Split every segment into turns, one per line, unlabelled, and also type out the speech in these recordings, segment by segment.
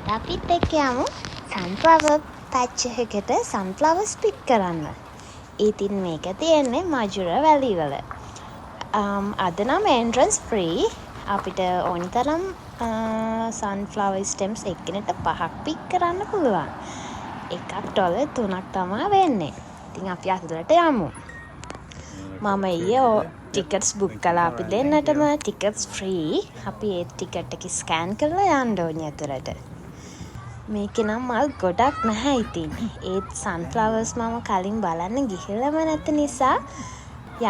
අද අපිත් එක්ක යමු සන්ෆ්ලවර් පැච් එකකට සන්ෆ්ලවර්ස් පික් කරන්න. ඉතින් මේක තියෙන්නේ මජුර වැලි වල. අද නම් එන්ට්‍රන්ස් ෆ්‍රී. අපිට ඕනි තරම් සන්ෆ්ලවර් ස්ටෙම්ස් එක්කෙනෙක්ට 5ක් පික් කරන්න පුළුවන්. එකක් ඩොලර් 3ක් තමයි වෙන්නේ. ඉතින් අපි අතුලට යමු. මම ඊයේ ටිකට්ස් බුක් කළා අපි දෙන්නටම. Tickets free. අපි ඒ ටිකට් එක ස්කෑන් කරලා යන්න ඕනේ අතුලට. මේකේ නම් මල් ගොඩක් නැහැ ඉතින්. ඒත් සන්ෆ්ලවර්ස් මම කලින් බලන්න ගිහිල්ලාම නැති නිසා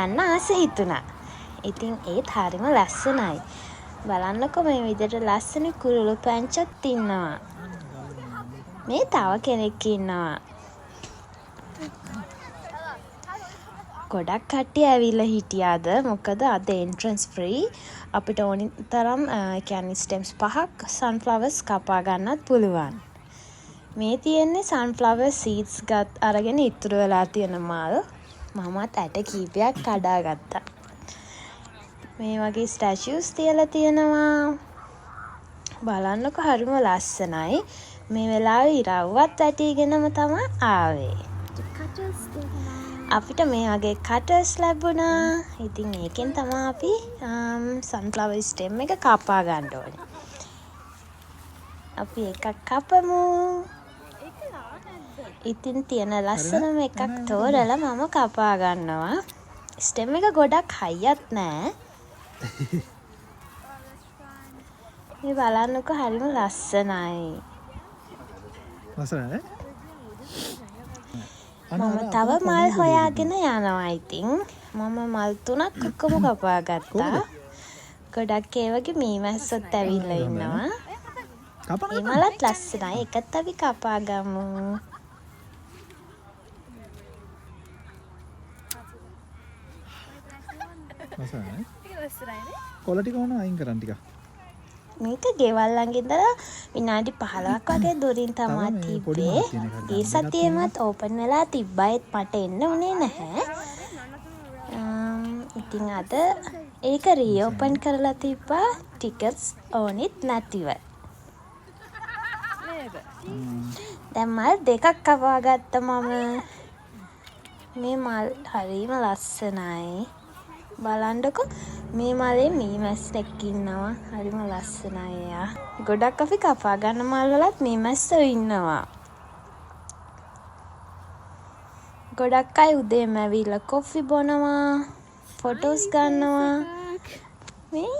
යන්න ආස හිතුණා. ඉතින් ඒත් හරිම ලස්සනයි. බලන්නකො මේ විදිහට ලස්සන කුරුළු පැංචත් ඉන්නවා. මේ තව කෙනෙක් ඉන්නවා. ගොඩක් කට්ටිය ඇවිල්ලා හිටියාද මොකද අද එන්ට්‍රන්ස් ෆ්‍රී. අපිට ඕනි තරම් කියන්නේ ස්ටෙම්ස් 5ක් සන්ෆ්ලවර්ස් කපා ගන්නත් පුළුවන්. මේ තියෙන්නේ සන්ෆ්ලවර් සීඩ්ස් අරගෙන ඉතුරු වෙලා තියෙන මල්. මමත් ඇට කීපයක් කඩා ගත්තා. මේ වගේ ස්ටැචුස් තියලා තියෙනවා. බලන්නකො හරිම ලස්සනයි. මේ වෙලාවේ ඉරව්වත් වැටිගෙනම තමයි ආවේ. අපිට මේ වගේ කටර්ස් ලැබුණා. ඉතින් මේකෙන් තමයි අපි සන්ෆ්ලවර් ස්ටෙම් එක කපා ගන්න ඕනේ. අපි එකක් කපමු. ඉතින් තියෙන ලස්සනම එකක් තෝරලා මම කපා ගන්නවා. ස්ටෙම් එක ගොඩක් හයියත් නෑ. මේ බලන්නකො හරිම ලස්සනයි.
ලස්සනයි.
මම තව මල් හොයාගෙන යනවා ඉතින්. මම මල් 3ක් ඔක්කොම කපා ගත්තා. ගොඩක් ඒ වගේ මීමැස්සොත් ඇවිල්ලා ඉන්නවා. මේ මලත් ලස්සනයි. එකත් අපි කපා ගමු.
ලස්සනයි. කොළ ටික ඕන අයින් කරන්න ටික.
මේක ගෙවල් ළඟ ඉඳලා විනාඩි 15ක් වගේ දුරින් තමයි තිබ්බේ. ඒ සතියෙමත් ඕපන් වෙලා තිබ්බයිත් මට එන්න උනේ නැහැ. ඉතින් අද ඒක රීಓපන් කරලා තිබ්බා ටිකට්ස් ඕනෙත් නැතිව. දැන් මල් දෙකක් කපා ගත්තා මම. මේ මල් හරිම ලස්සනයි. බලන්නකො මේ මලේ මීමැස්සෙක් ඉන්නවා. හරිම ලස්සනයි එයා. ගොඩක් අපි කපා ගන්න මල් වලත් මීමැස්සෝ ඉන්නවා. ගොඩක් අය උදේම ඇවිල්ලා කොෆි බොනවා, ෆොටෝස් ගන්නවා. මේ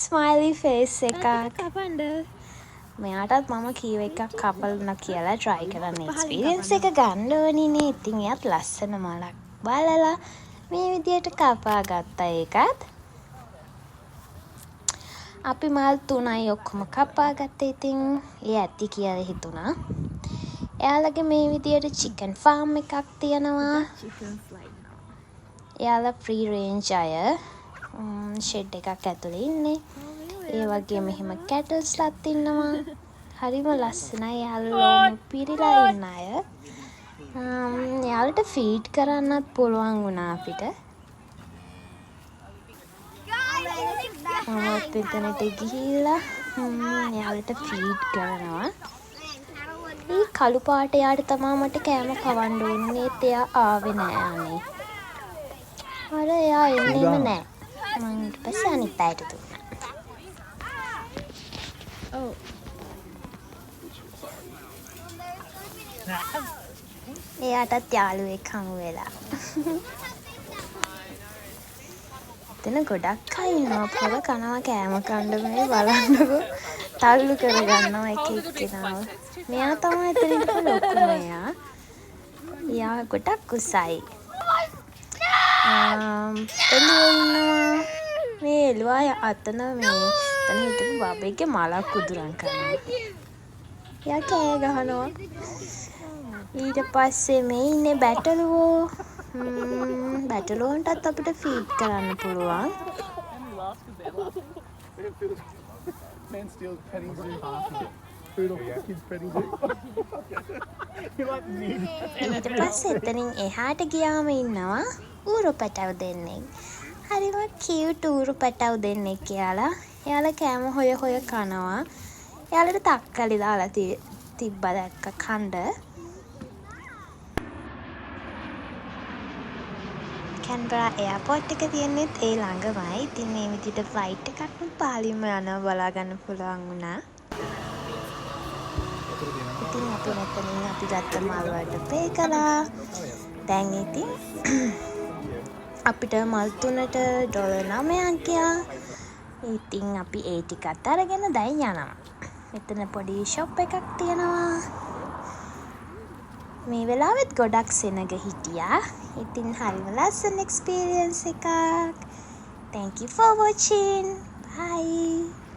ස්මයිලි ෆේස් එකක්. මෙයාටත් මම කීව එකක් කපන්න කියලා try කරන්න එක්ස්පීරියන්ස් එක ගන්න ඕනිනේ. ඉතින් එයාත් ලස්සන මලක් බලලා මේ විදියට කපා ගත්තා ඒකත්. අපි මල් 3යි ඔක්කොම කපා ගත්තා. ඉතින් ඒ ඇති කියලා හිතුණා. එයාලගේ මේ විදියට චිකන් ෆාම් එකක් තියෙනවා. එයාලා ෆ්‍රී රේන්ජ් අය ෂෙඩ් එකක් ඇතුලේ ඉන්නේ. ඒ වගේ මෙහෙම කැටල්ස්ලත් ඉන්නවා. හරිම ලස්සනයි. එයාලා පිරීලා ඉන්න අය. එයාලට ෆීඩ් කරන්නත් පුළුවන් වුණා අපිට. මමත් එතනට ගිහිල්ලා එයාලට ෆීඩ් කරනවා. මේ කළු පාට එයාට තමයි මට කෑම කවන්න ඕනේ. ඒත් එයා ආවේ නෑ අනේ. අර එයා එන්නේම නෑ. මං ඊට පස්සේ අනිත් අයට දුන්නා. ඔව්. එයාටත් යාළුවෙක් හමු වෙලා. එතන ගොඩක් අය ඉන්නවා. පොර කනවා කෑම කන්න මේ බලන්නකො. තල්ලු කරගන්නවා එක එක්කෙනාව. මෙයා තමයි එතන ඉඳපු ලොකුම එයා. එයා ගොඩක් උසයි. එළුවා ඉන්නවා. මේ එළුවා අතන මේ එතන හිටපු බබෙක්ගේ මලක් උදුරන් කරනවා. එයා කෑ ගහනවා. ඊට පස්සේ මේ ඉන්නේ බැටළුවෝ. බැටළුවන්ටත් අපිට ෆීඩ් කරන්න පුළුවන්. ඊට පස්සේ එතනින් එහාට ගියාම ඉන්නවා ඌරු පැටව් දෙන්නෙක්. හරිම කියුට් ඌරු පැටව් දෙන්නෙක් කියලා. එයාලා කෑම හොය හොය කනවා. යාලට තක්කලි දාලා තිබ්බ දැක්ක කණ්ඩ. කැන්බරා එයාපෝට් එක තියෙන්නෙත් ඒ ළඟමයි. ඉතින් මේ විදිහට ෆ්ලයිට් එකක් පාලිම යනවා බලා ගන්න පුළුවන් වුණා. ඉතින් අපි මෙතනින් අපි ගත්ත මල් වලට පේ කළා. දැන් ඉතින් අපිට මල් 3ට $9ක් ගියා. ඉතින් අපි ඒ ටිකත් අරගෙන දැන් යනවා. මෙතන පොඩි ෂොප් එකක් තියෙනවා. මේ වෙලාවෙත් ගොඩක් සෙනග හිටියා. ඉතින් හරිම ලස්සන එක්ස්පීරියන්ස් එකක්. Thank you for watching. Bye.